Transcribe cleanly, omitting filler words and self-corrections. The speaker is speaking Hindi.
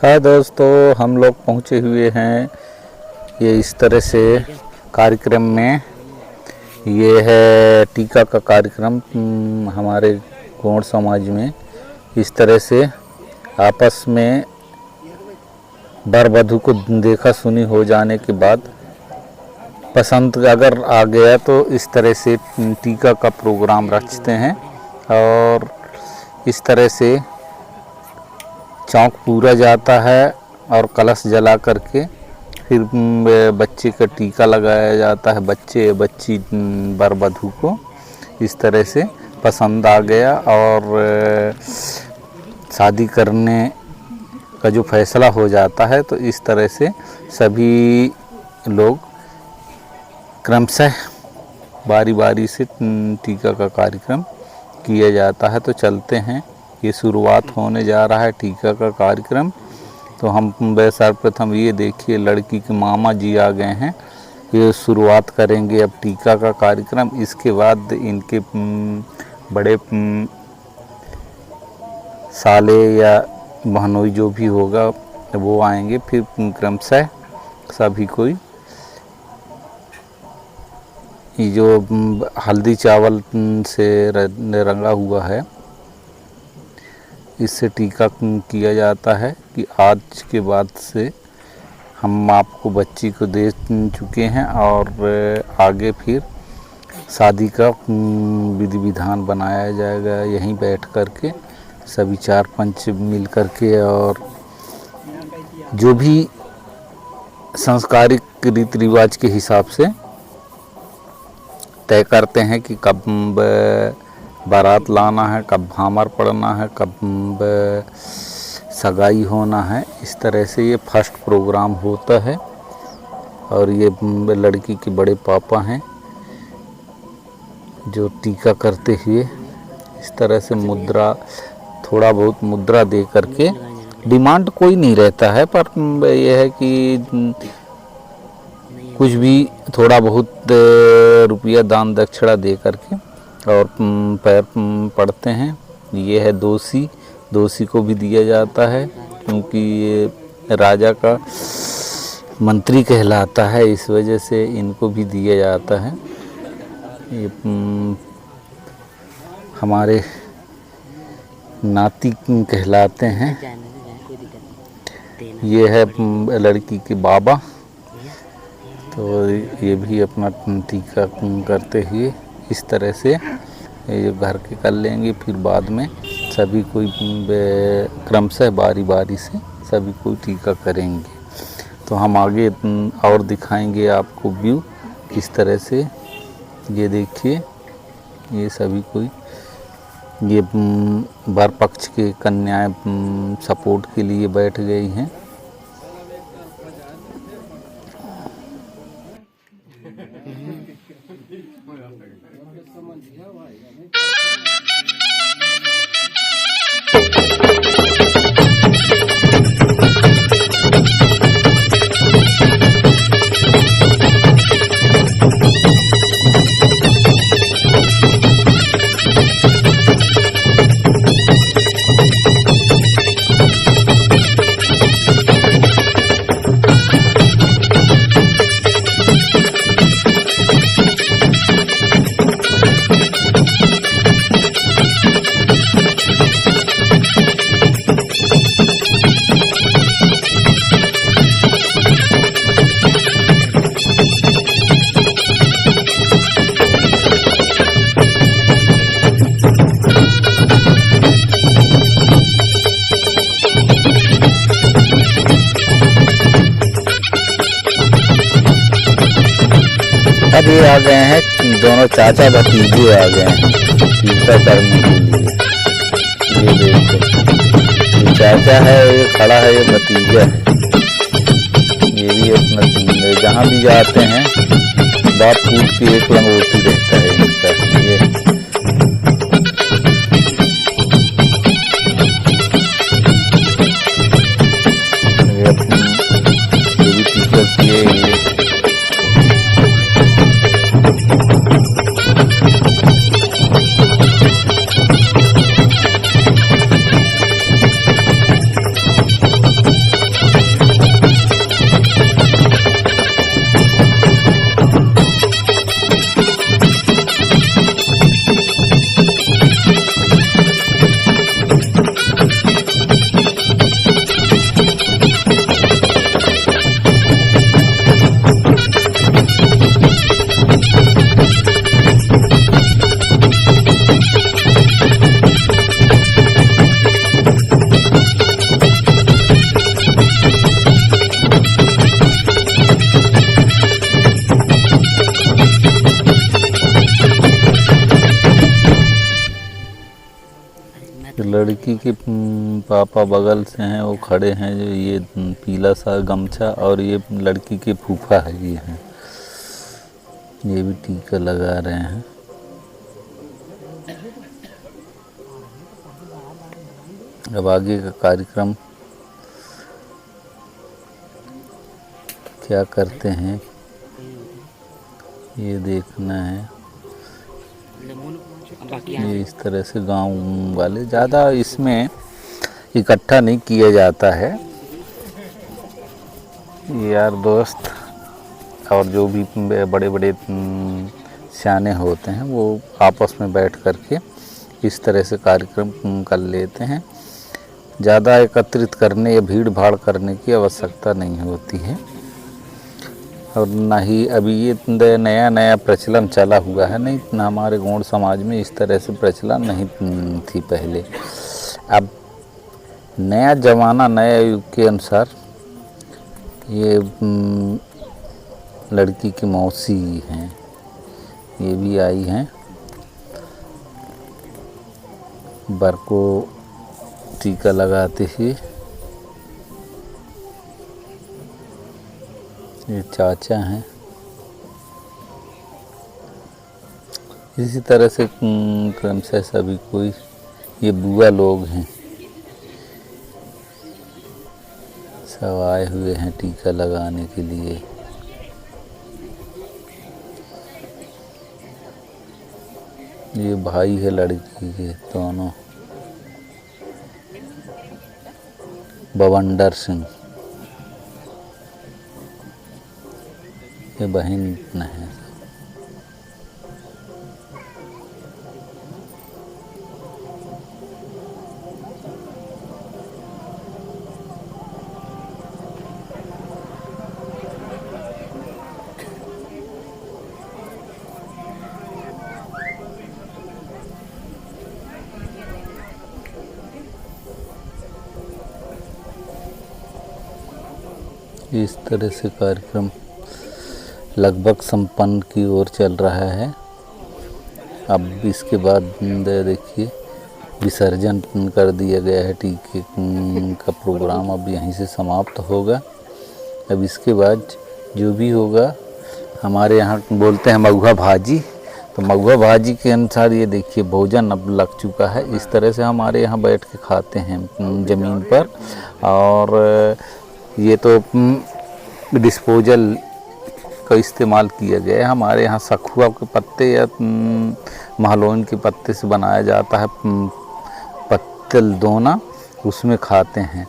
है दोस्तों, हम लोग पहुँचे हुए हैं ये इस तरह से कार्यक्रम में। ये है टीका का कार्यक्रम हमारे गौड़ समाज में। इस तरह से आपस में वर वधू को देखा सुनी हो जाने के बाद पसंद अगर आ गया तो इस तरह से टीका का प्रोग्राम रचते हैं और इस तरह से चौक पूरा जाता है और कलश जला करके फिर बच्चे का टीका लगाया जाता है। बच्चे बच्ची वर वधू को इस तरह से पसंद आ गया और शादी करने का जो फैसला हो जाता है तो इस तरह से सभी लोग क्रमशः बारी बारी से टीका का कार्यक्रम किया जाता है। तो चलते हैं, ये शुरुआत होने जा रहा है टीका का कार्यक्रम। तो हम सर्वप्रथम ये देखिए लड़की के मामा जी आ गए हैं, ये शुरुआत करेंगे अब टीका का कार्यक्रम। इसके बाद इनके बड़े साले या बहनोई जो भी होगा वो आएंगे, फिर क्रमशः सभी कोई ये जो हल्दी चावल से रंगा हुआ है इससे टीका किया जाता है कि आज के बाद से हम आपको बच्ची को दे चुके हैं और आगे फिर शादी का विधि विधान बनाया जाएगा यहीं बैठ कर के सभी चार पंच मिल कर के, और जो भी संस्कारिक रीति रिवाज के हिसाब से तय करते हैं कि कब बारात लाना है, कब भामर पड़ना है, कब सगाई होना है। इस तरह से ये फर्स्ट प्रोग्राम होता है। और ये लड़की के बड़े पापा हैं जो टीका करते हुए इस तरह से मुद्रा, थोड़ा बहुत मुद्रा दे करके, डिमांड कोई नहीं रहता है पर यह है कि कुछ भी थोड़ा बहुत रुपया दान दक्षिणा दे करके और पैर पड़ते हैं। ये है दोषी, दोषी को भी दिया जाता है क्योंकि ये राजा का मंत्री कहलाता है, इस वजह से इनको भी दिया जाता है। ये हमारे नाती कहलाते हैं। ये है लड़की के बाबा, तो ये भी अपना टीका करते हुए इस तरह से ये घर के कर लेंगे। फिर बाद में सभी कोई क्रमशः बारी बारी से सभी कोई टीका करेंगे। तो हम आगे और दिखाएंगे आपको व्यू किस तरह से। ये देखिए, ये सभी कोई, ये वर पक्ष के कन्याएं सपोर्ट के लिए बैठ गई हैं। अब ये आ गए हैं, दोनों चाचा भतीजे आ गए हैं टीका करने के लिए। ये देखो, ये चाचा है, ये खड़ा है, ये भतीजा है। ये भी अपना जहाँ भी जाते हैं बात पूछ के एक लंगोटी रहता है इनका। ये भी टीका किए। लड़की के पापा बगल से हैं, वो खड़े हैं, जो ये पीला सा गमछा, और ये लड़की के फूफा है, ये हैं, ये भी टीका लगा रहे हैं। अब आगे का कार्यक्रम क्या करते हैं ये देखना है। ये इस तरह से गांव वाले ज़्यादा इसमें इकट्ठा नहीं किया जाता है। यार दोस्त और जो भी बड़े बड़े सियाने होते हैं वो आपस में बैठ कर के इस तरह से कार्यक्रम कर लेते हैं। ज़्यादा एकत्रित करने या भीड़ भाड़ करने की आवश्यकता नहीं होती है। और ना ही अभी ये नया नया प्रचलन चला हुआ है, नहीं ना हमारे गौड़ समाज में इस तरह से प्रचलन नहीं थी पहले। अब नया ज़माना नया युग के अनुसार ये लड़की की मौसी हैं, ये भी आई हैं, बर को टीका लगाते ही। ये चाचा हैं। इसी तरह से क्रमशः सभी कोई, ये बुआ लोग हैं, सब आए हुए हैं टीका लगाने के लिए। ये भाई है लड़की के दोनों, बवंडर सिंह, ये बहन है। इस तरह से कार्यक्रम लगभग संपन्न की ओर चल रहा है। अब इसके बाद देखिए विसर्जन कर दिया गया है, टीके का प्रोग्राम अब यहीं से समाप्त होगा। अब इसके बाद जो भी होगा, हमारे यहाँ बोलते हैं महुआ भाजी, तो महुआ भाजी के अनुसार ये देखिए भोजन अब लग चुका है। इस तरह से हमारे यहाँ बैठ के खाते हैं ज़मीन पर। और ये तो डिस्पोजल का इस्तेमाल किया गया है। हमारे यहाँ सखुआ के पत्ते या महलोन के पत्ते से बनाया जाता है पत्तल दोना, उसमें खाते हैं।